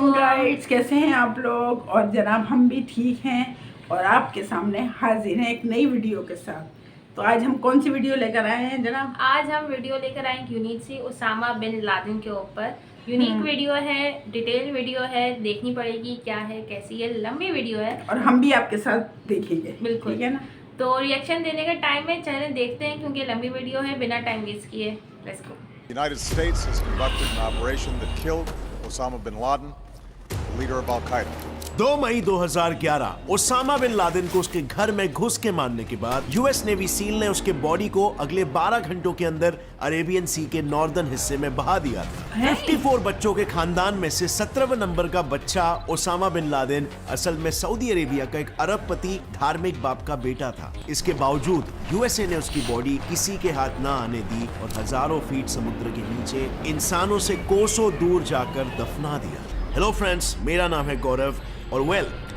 Morning guides, कैसे हैं आप लोग। और जनाब हम भी ठीक हैं और आपके सामने हाजिर हैं एक नई वीडियो के साथ। तो आज हम कौन सी वीडियो लेकर आए हैं जनाब? आज हम वीडियो लेकर आए यूनिक सी उसामा बिन लादेन के ऊपर। यूनिक वीडियो है, डिटेल वीडियो है, देखनी पड़ेगी क्या है कैसी है, लंबी वीडियो है और हम भी आपके साथ देखेंगे, बिल्कुल, ठीक है ना। तो रिएक्शन देने का टाइम है, चलिए देखते हैं क्योंकि लंबी वीडियो है, बिना टाइम वेस्ट किए let's go. The United States has conducted an operation that killed Osama bin Laden, the leader of Al-Qaeda. 2 मई 2011 ओसामा बिन लादेन को उसके घर में घुस के मारने के बाद यूएस नेवी सील ने उसके बॉडी को अगले 12 घंटों के अंदर अरेबियन सी के नॉर्दर्न हिस्से में बहा दिया था। 54 बच्चों के खानदान में से 17वें नंबर का बच्चा ओसामा बिन लादेन असल में सऊदी अरेबिया का एक अरबपति धार्मिक बाप का बेटा था। इसके बावजूद यूएसए ने उसकी बॉडी किसी के हाथ न आने दी और हजारों फीट समुद्र के नीचे इंसानों से कोसों दूर जाकर दफना दिया। हेलो फ्रेंड्स, मेरा नाम है गौरव और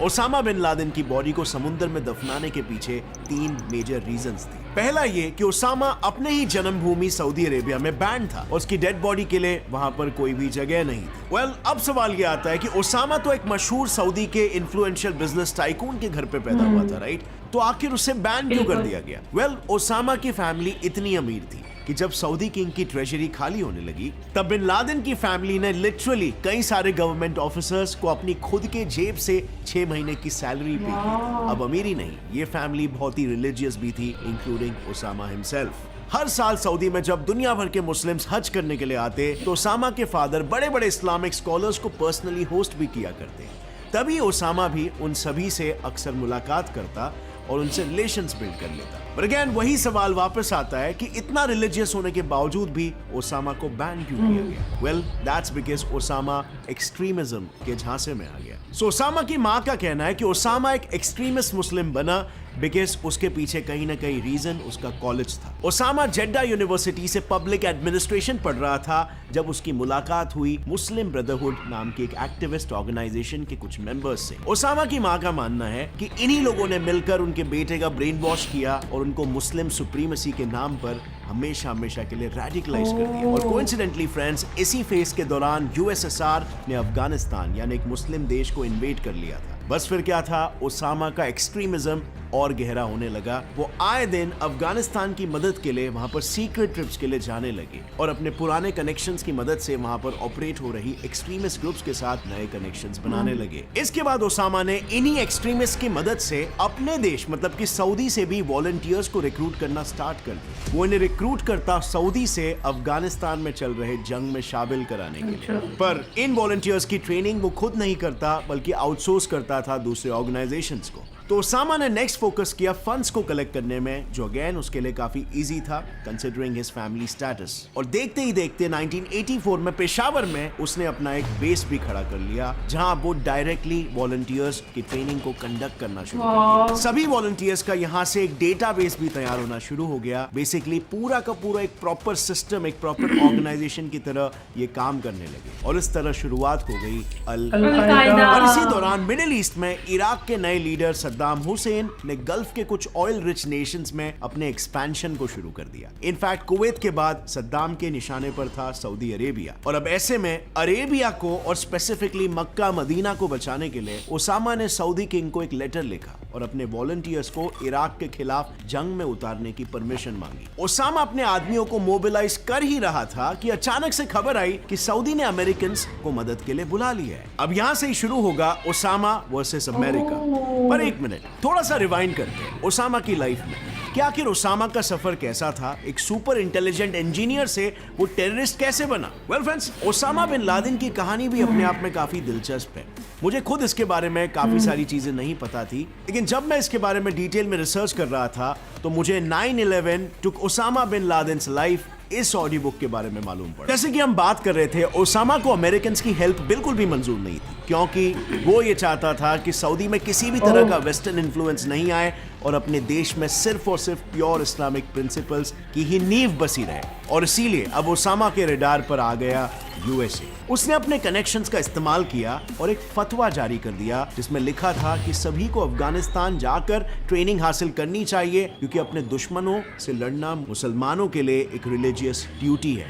ओसामा बिन लादेन की बॉडी को समुद्र में दफनाने के पीछे 3 मेजर रीजंस थे। पहला ये कि ओसामा अपने ही जन्मभूमि सऊदी अरेबिया में बैंड था और उसकी डेड बॉडी के लिए वहां पर कोई भी जगह नहीं थी। अब सवाल ये आता है कि ओसामा तो एक मशहूर सऊदी के इन्फ्लुएंशियल बिजनेस टाइकून के घर पे पैदा हुआ था, राइट? तो आखिर उसे बैन क्यों कर दिया गया? ओसामा की फैमिली इतनी अमीर थी कि जब सऊदी किंग की ट्रेजरी खाली होने लगी तब बिन लादेन की फैमिली ने लिटरली कई सारे गवर्नमेंट ऑफिसर्स को अपनी खुद के जेब से 6 महीने की सैलरी पे की। अब अमीरी नहीं, ये फैमिली बहुत ही रिलीजियस भी थी, इंक्लूडिंग ओसामा हिमसेल्फ। हर साल सऊदी में जब दुनिया भर के मुस्लिम्स हज करने के लिए आते तो ओसामा के फादर बड़े बड़े इस्लामिक स्कॉलर्स को पर्सनली होस्ट भी किया करते। तभी ओसामा भी उन सभी से अक्सर मुलाकात करता और उनसे रिलेशंस बिल्ड कर लेता। पर अगेन वही सवाल वापस आता है कि इतना रिलीजियस होने के बावजूद भी ओसामा को बैन क्यों किया गया? दैट्स बिकॉज़ ओसामा एक्सट्रीमिज्म के झांसे में आ गया। सो ओसामा की मां का कहना है कि ओसामा एक एक्सट्रीमिस्ट मुस्लिम बना बिकॉज उसके पीछे कहीं ना कहीं रीजन उसका कॉलेज था। ओसामा जेड्डा यूनिवर्सिटी से पब्लिक एडमिनिस्ट्रेशन पढ़ रहा था जब उसकी मुलाकात हुई मुस्लिम ब्रदरहुड नाम की एक एक्टिविस्ट ऑर्गेनाइजेशन के कुछ मेंबर्स से। ओसामा की मां का मानना है कि इन्हीं लोगों ने मिलकर उनके बेटे का ब्रेन वॉश किया और उनको मुस्लिम सुप्रीमेसी के नाम पर हमेशा हमेशा के लिए रेडिकलाइज कर दिया। और कोइंसिडेंटली फ्रेंड्स, इसी फेज के दौरान यूएसएसआर ने अफगानिस्तान यानी एक मुस्लिम देश को इन्वेड कर लिया था। बस फिर क्या था, ओसामा का एक्सट्रीमिज्म और गहरा होने लगा। वो आए दिन अफगानिस्तान की मदद के लिए वहां पर सीक्रेट ट्रिप्स के लिए जाने लगे और अपने पुराने कनेक्शंस की मदद से वहां पर ऑपरेट हो रही एक्सट्रीमिस्ट ग्रुप्स के साथ नए कनेक्शंस बनाने लगे। इसके बाद ओसामा ने इन्हीं एक्सट्रीमिस्ट की मदद से अपने देश मतलब कि सऊदी से भी वॉलंटियर्स को रिक्रूट करना स्टार्ट कर दिया। वो इन्हें रिक्रूट करता सऊदी से अफगानिस्तान में चल रहे जंग में शामिल कराने के लिए। पर इन वॉलंटियर्स की ट्रेनिंग वो खुद नहीं करता बल्कि आउटसोर्स करता था दूसरे ऑर्गेनाइजेशंस को। तो ओसामा ने नेक्स्ट फोकस किया फंड्स को कलेक्ट करने में, जो अगेन उसके लिए काफी इजी था कंसिडरिंग हिज फैमिली स्टेटस। और देखते ही देखते 1984 में पेशावर में उसने अपना एक बेस भी खड़ा कर लिया जहां वो डायरेक्टली वॉलंटियर्स की ट्रेनिंग को कंडक्ट करना शुरू कर दिया। सभी वॉलंटियर्स का यहां से एक डेटाबेस भी तैयार होना शुरू हो गया। बेसिकली पूरा का पूरा एक प्रॉपर सिस्टम, एक प्रॉपर ऑर्गेनाइजेशन की तरह ये काम करने लगे और इस तरह शुरुआत हो गई अल-कायदा। और इसी दौरान मिडिल ईस्ट में इराक के नए लीडर सद्दाम हुसैन ने गल्फ के कुछ ऑयल रिच नेशंस में अपने एक्सपेंशन को शुरू कर दिया। इनफैक्ट कुवैत के बाद सद्दाम के निशाने पर था सऊदी अरेबिया। और अब ऐसे में अरेबिया को और स्पेसिफिकली मक्का मदीना को बचाने के लिए ओसामा ने सऊदी किंग को एक लेटर लिखा और अपने वॉलंटियर्स को इराक के खिलाफ जंग में उतारने की परमिशन मांगी। ओसामा अपने आदमियों को मोबिलाइज कर ही रहा था कि अचानक से खबर आई कि सऊदी ने अमेरिकन को मदद के लिए बुला लिया है। अब यहां से ही शुरू होगा ओसामा वर्सेस अमेरिका। पर एक मिनट, थोड़ा सा रिवाइंड करते हैं ओसामा की लाइफ में। क्या आखिर ओसामा का सफर कैसा था? एक सुपर इंटेलिजेंट इंजीनियर से वो टेररिस्ट कैसे बना? फ्रेंड्स, ओसामा बिन लादेन की कहानी भी अपने आप में काफी दिलचस्प है। मुझे खुद इसके बारे में काफी सारी चीजें नहीं पता थी, लेकिन जब मैं इसके बारे में डिटेल में रिसर्च कर रहा था तो मुझे 9/11 टुक ओसामा बिन लादेन्स लाइफ इस ऑडियो बुक के बारे में मालूम पड़ा। जैसे कि हम बात कर रहे थे, ओसामा को अमेरिकन की हेल्प बिल्कुल भी मंजूर नहीं थी क्योंकि वो ये चाहता था कि सऊदी में किसी भी तरह का वेस्टर्न इन्फ्लुएंस नहीं आए और अपने देश में सिर्फ और सिर्फ प्योर इस्लामिक प्रिंसिपल्स की ही नींव बसी रहे। और इसीलिए अब ओसामा के रडार पर आ गया यूएसए। उसने अपने कनेक्शंस का इस्तेमाल किया और एक फतवा जारी कर दिया जिसमें लिखा था कि सभी को अफगानिस्तान जाकर ट्रेनिंग हासिल करनी चाहिए क्योंकि अपने दुश्मनों से लड़ना मुसलमानों के लिए एक रिलीजियस ड्यूटी है।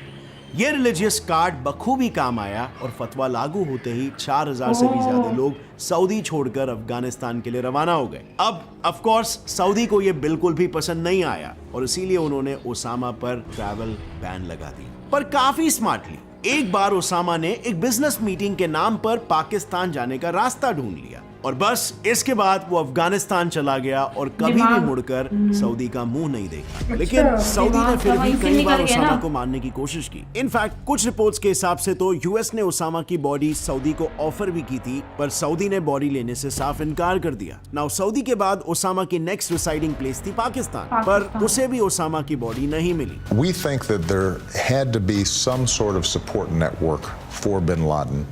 ये रिलीजियस कार्ड बखूबी काम आया और फतवा लागू होते ही 4000 से भी ज्यादा लोग सऊदी छोड़कर अफगानिस्तान के लिए रवाना हो गए। अब ऑफ कोर्स सऊदी को ये बिल्कुल भी पसंद नहीं आया और इसीलिए उन्होंने ओसामा पर ट्रैवल बैन लगा दी। पर काफी स्मार्टली एक बार ओसामा ने एक बिजनेस मीटिंग के नाम पर पाकिस्तान जाने का रास्ता ढूंढ लिया और बस इसके बाद वो अफगानिस्तान चला गया और कभी भी मुड़कर सऊदी का मुंह नहीं देखा। लेकिन सऊदी ने फिर भी कई बार ओसामा को मारने की कोशिश की। इनफैक्ट कुछ रिपोर्ट्स के हिसाब से तो यूएस ने ओसामा की बॉडी सऊदी को ऑफर भी की थी, पर सऊदी ने बॉडी लेने से साफ इनकार कर दिया। नाउ सऊदी के बाद ओसामा की नेक्स्ट रिसाइडिंग प्लेस थी पाकिस्तान, पर उसे भी ओसामा की बॉडी नहीं मिली। We think that there had to be some sort of support network for bin Laden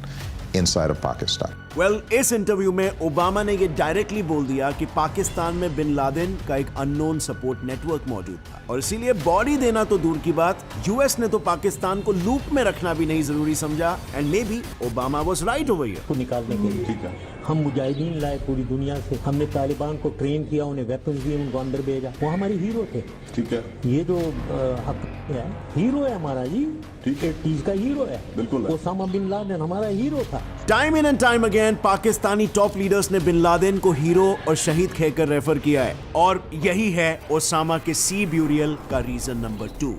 inside of Pakistan. इस इंटरव्यू में ओबामा ने ये डायरेक्टली बोल दिया कि पाकिस्तान में बिन लादेन का एक अननोन सपोर्ट नेटवर्क मौजूद था और इसीलिए बॉडी देना तो दूर की बात, यूएस ने तो पाकिस्तान को लूप में रखना भी नहीं जरूरी समझा। And may be Obama was right over here. को निकालने के लिए हम मुजाहिदीन लाए पूरी दुनिया से, हमने तालिबान को ट्रेन किया, उन्हें वेपन्स दिए, उनको अंदर भेजा, वो हमारे हीरो थे। ठीक है, ये जो हक है, हीरो है हमारा जी, ठीक है, 80s का हीरो है, बिल्कुल। ओसामा बिन लादेन हमारा हीरो था। Time in and time again Pakistani top leaders ने बिन लादेन को हीरो और शहीद कहकर रेफर किया है और यही है ओसामा के सी ब्यूरियल का रीजन नंबर 2।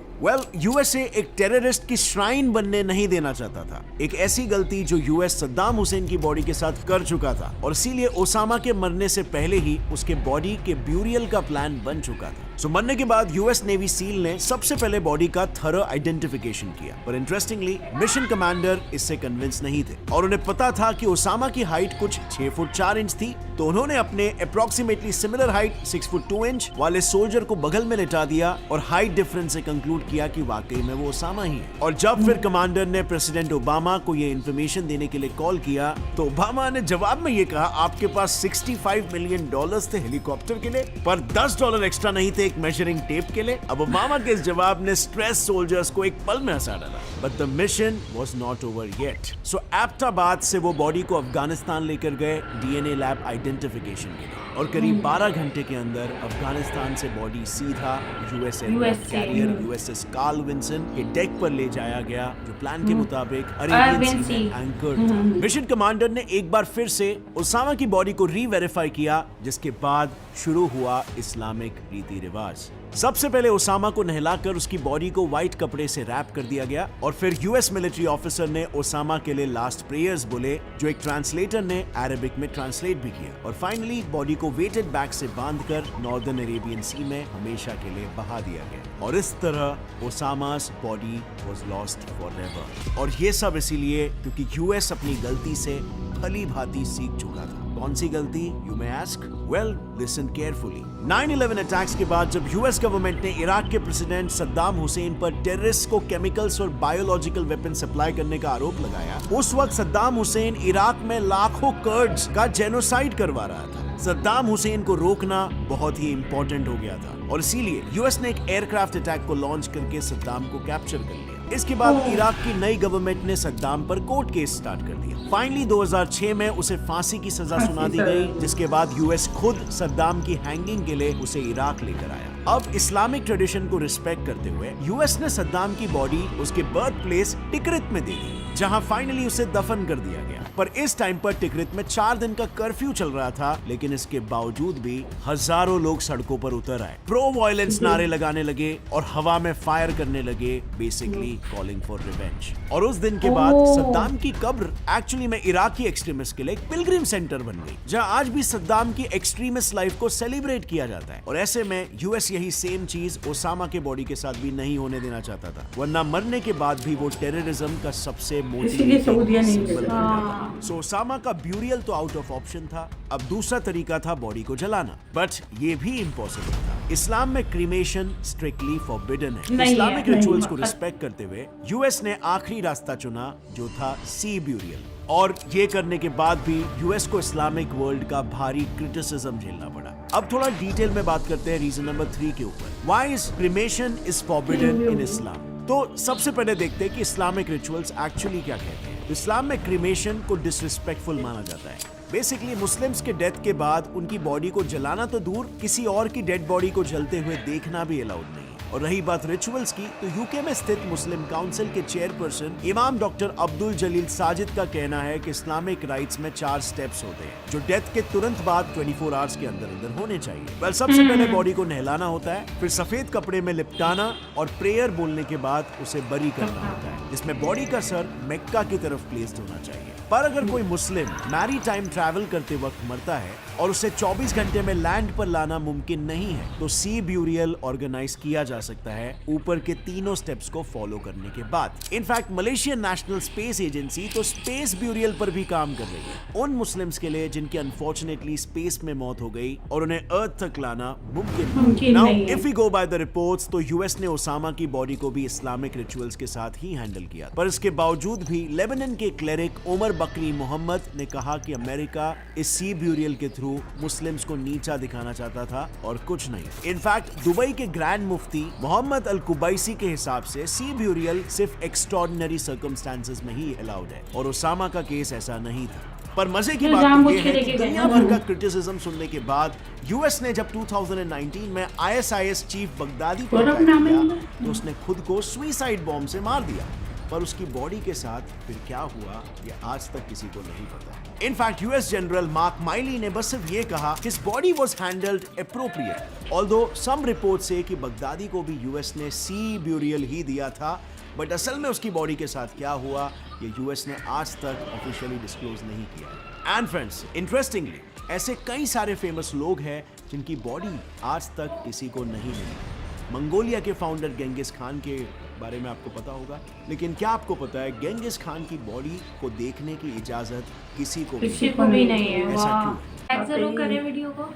यूएसए एक टेररिस्ट की श्राइन बनने नहीं देना चाहता था, एक ऐसी गलती जो यूएस सद्दाम हुसैन की बॉडी के साथ कर चुका था और इसीलिए ओसामा के मरने से पहले ही उसके बॉडी के ब्यूरियल का प्लान बन चुका था। सो मरने के बाद यूएस नेवी सील ने सबसे पहले बॉडी का थरो आइडेंटिफिकेशन किया, पर इंटरेस्टिंगली मिशन कमांडर इससे कन्विंस नहीं थे और उन्हें पता था कि ओसामा की हाइट कुछ 6 फुट 4 इंच थी, तो उन्होंने अपने approximately similar height 6 foot 2 inch वाले सोल्जर को बगल में लिटा दिया और हाइट डिफरेंस से कंक्लूड किया कि वाकई में वो ओसामा ही है। और जब फिर कमांडर ने प्रेसिडेंट ओबामा को ये इन्फॉर्मेशन देने के लिए कॉल किया तो ओबामा ने जवाब में ये कहा, आपके पास $65 मिलियन थे हेलीकॉप्टर के लिए, पर $10 एक्स्ट्रा नहीं थे एक मेजरिंग टेप के लिए। अब ओबामा के इस जवाब ने स्ट्रेस सोल्जर्स को एक पल में हंसा डाला, but the mission was not over yet. So Abbottabad से वो बॉडी को अफगानिस्तान लेकर गए डीएनए लैब आइडेंटिफिकेशन के लिए और करीब 12 घंटे के अंदर अफगानिस्तान से बॉडी सीधा US aircraft carrier USS Carl Vinson के डेक पर ले जाया गया, जो प्लान के मुताबिक अरेबियन सी में एंकर्ड था। मिशन कमांडर ने एक बार फिर से ओसामा की बॉडी को री-वेरीफाई किया, जिसके बाद शुरू हुआ इस्लामिक रीति रिवाज। सबसे पहले ओसामा को नहलाकर उसकी बॉडी को व्हाइट कपड़े से रैप कर दिया गया और फिर यूएस मिलिट्री ऑफिसर ने ओसामा के लिए लास्ट प्रेयर्स बोले, जो एक ट्रांसलेटर ने अरेबिक में ट्रांसलेट भी किया और फाइनली बॉडी को वेटेड बैग से बांधकर नॉर्दर्न अरेबियन सी में हमेशा के लिए बहा दिया गया और इस तरह ओसामा's बॉडी वाज लॉस्ट फॉरएवर। और ये सब इसीलिए क्योंकि यूएस अपनी गलती से भली भांति सीख चुका था। कौन सी गलती, you may ask? Well, listen carefully. 9/11 attacks के बाद जब यूएस गवर्नमेंट ने इराक के प्रेसिडेंट सद्दाम हुसैन पर टेररिस्ट को केमिकल्स और बायोलॉजिकल वेपन सप्लाई करने का आरोप लगाया, उस वक्त सद्दाम हुसैन इराक में लाखों कर्ड्स का जेनोसाइड करवा रहा था। सद्दाम हुसैन को रोकना बहुत ही इंपॉर्टेंट हो गया था और इसीलिए यूएस ने एक एयरक्राफ्ट अटैक को लॉन्च करके सद्दाम को कैप्चर कर लिया। इसके बाद इराक की नई गवर्नमेंट ने सद्दाम पर कोर्ट केस स्टार्ट कर दिया। फाइनली 2006 में उसे फांसी की सजा सुना दी गई, जिसके बाद यूएस खुद सद्दाम की हैंगिंग के लिए उसे इराक लेकर आया। अब इस्लामिक ट्रेडिशन को रिस्पेक्ट करते हुए यूएस ने सद्दाम की बॉडी उसके बर्थ प्लेस टिकरित में दे दी, जहां फाइनली उसे दफन कर दिया गया। पर इस टाइम पर टिकरित में 4 दिन का कर्फ्यू चल रहा था, लेकिन इसके बावजूद भी हजारों लोग सड़कों पर उतर आए, प्रो वायलेंस नारे लगाने लगे और हवा में फायर करने लगे, बेसिकली कॉलिंग फॉर रिवेंज। और उस दिन के बाद सद्दाम की कब्र एक्चुअली में इराकी एक्सट्रीमिस्ट के लिए एक पिलग्रिम सेंटर बन गई, जहां आज भी सद्दाम की एक्सट्रीमिस्ट लाइफ को सेलिब्रेट किया जाता है। और ऐसे में यूएस यही सेम चीज ओसामा के बॉडी के साथ भी नहीं होने देना चाहता था, वरना मरने के बाद भी वो टेररिज्म का सबसे मोटी सिंबल बन जाता। सो ओसामा का ब्यूरियल तो आउट ऑफ ऑप्शन था। अब दूसरा तरीका था बॉडी को जलाना, बट ये भी इम्पॉसिबल था। इस्लाम में क्रीमेशन स्ट्रिक्टली फॉरबिडन है। इस्लामिक रिचुअल्स को रिस्पेक्ट करते हुए यूएस ने आखिरी रास्ता चुना, जो था सी ब्यूरियल। और ये करने के बाद भी यूएस को इस्लामिक वर्ल्ड का भारी क्रिटिसिज्म झेलना पड़ा। अब थोड़ा डिटेल में बात करते हैं रीजन नंबर 3 के ऊपर, why is cremation is forbidden in Islam. तो सबसे पहले देखते हैं कि इस्लामिक रिचुअल्स एक्चुअली क्या कहते हैं। इस्लाम में क्रीमेशन को डिसरिस्पेक्टफुल माना जाता है। बेसिकली मुस्लिम्स के डेथ के बाद उनकी बॉडी को जलाना तो दूर, किसी और की डेड बॉडी को जलते हुए देखना भी अलाउड नहीं है। और रही बात रिचुअल्स की, तो यूके में स्थित मुस्लिम काउंसिल के चेयरपर्सन इमाम डॉक्टर अब्दुल जलील साजिद का कहना है कि इस्लामिक राइट्स में 4 स्टेप्स होते हैं जो डेथ के तुरंत बाद 24 आवर्स के अंदर अंदर होने चाहिए। वेल, सबसे पहले बॉडी को नहलाना होता है, फिर सफेद कपड़े में लिपटाना और प्रेयर बोलने के बाद उसे बरी करना होता है, जिसमें बॉडी का सर मक्का की तरफ प्लेस्ड होना चाहिए। पर अगर कोई मुस्लिम मैरी टाइम ट्रैवल करते वक्त मरता है और उसे 24 घंटे में लैंड पर लाना मुमकिन नहीं है, तो सी ब्यूरियल ऑर्गेनाइज किया जा सकता है ऊपर के तीनों स्टेप्स को फॉलो करने के बाद। In fact Malaysian national space agency तो स्पेस ब्यूरियल पर भी काम कर रही है उन मुस्लिम्स के लिए जिनकी अनफॉर्चुनेटली स्पेस में मौत हो गई और उन्हें अर्थ तक लाना मुमकिन नहीं है। If we go by the reports, तो यूएस ने ओसामा की बॉडी को भी इस्लामिक रिचुअल्स के साथ ही हैंडल किया, पर इसके बावजूद भी लेबनान के क्लेरिक उमर बकरी मोहम्मद ने कहा कि अमेरिका इस सी ब्यूरियल के थ्रू मुस्लिम्स को नीचा दिखाना चाहता था और कुछ नहीं। इनफैक्ट दुबई के ग्रैंड मुफ्ती मोहम्मद अल कुबैसी के हिसाब से सी ब्यूरियल सिर्फ एक्स्ट्रॉर्डिनरी सर्कमस्टेंसेस में ही अलाउड है और ओसामा का केस ऐसा नहीं था। पर मजे की बात तो ये है कि दुनिया भर का क्रिटिसिज्म सुनने के बाद यूएस ने जब 2019 में आईएसआईएस चीफ बगदादी को अटैक किया तो उसने खुद को सुसाइड बॉम्ब से मार दिया, पर उसकी बॉडी के साथ फिर क्या हुआ ये आज तक किसी को नहीं पता। In fact US general Mark Milley ने बस सिर्फ ये कहा his body was handled appropriate, although some report say कि बगदादी को भी यूएस ने सी ब्यूरियल ही दिया था, बट असल में उसकी बॉडी के साथ क्या हुआ ये यूएस ने आज तक ऑफिशियली डिस्क्लोज नहीं किया। एंड फ्रेंड्स, इंटरेस्टिंगली ऐसे कई सारे फेमस लोग हैं जिनकी बॉडी आज तक किसी को नहीं मिली। मंगोलिया के फाउंडर गेंगिस खान के बारे में आपको पता होगा, लेकिन क्या आपको पता है गेंगिस खान की बॉडी को देखने की इजाजत किसी को भी नहीं है। ऐसा क्यों? लाइक जरूर करें वीडियो को।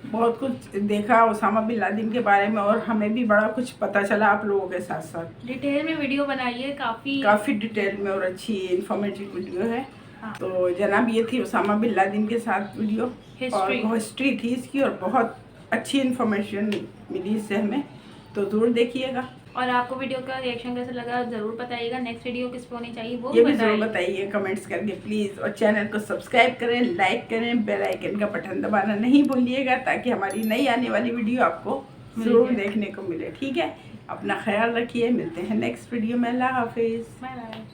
बहुत कुछ देखा ओसामा बिन लादेन के बारे में और हमें भी बड़ा कुछ पता चला आप लोगों के साथ साथ। डिटेल में वीडियो बनाइए, काफ़ी डिटेल में और अच्छी इंफॉर्मेटिव वीडियो है। हाँ। तो जनाब ये थी ओसामा बिन लादेन के साथ वीडियो और हिस्ट्री। हिस्ट्री थी इसकी और बहुत अच्छी इंफॉर्मेशन मिली इससे हमें, तो ज़रूर देखिएगा। और आपको वीडियो का रिएक्शन कैसा लगा जरूर बताइएगा। नेक्स्ट वीडियो किस पे होनी चाहिए वो ये भी भी जरूर बताइए। बताइए कमेंट्स करके प्लीज़, और चैनल को सब्सक्राइब करें, लाइक करें, बेल आइकन का बटन दबाना नहीं भूलिएगा ताकि हमारी नई आने वाली वीडियो आपको ज़रूर देखने को मिले। ठीक है, अपना ख्याल रखिए, मिलते हैं नेक्स्ट वीडियो में। अल्लाह हाफिज़। Bye bye.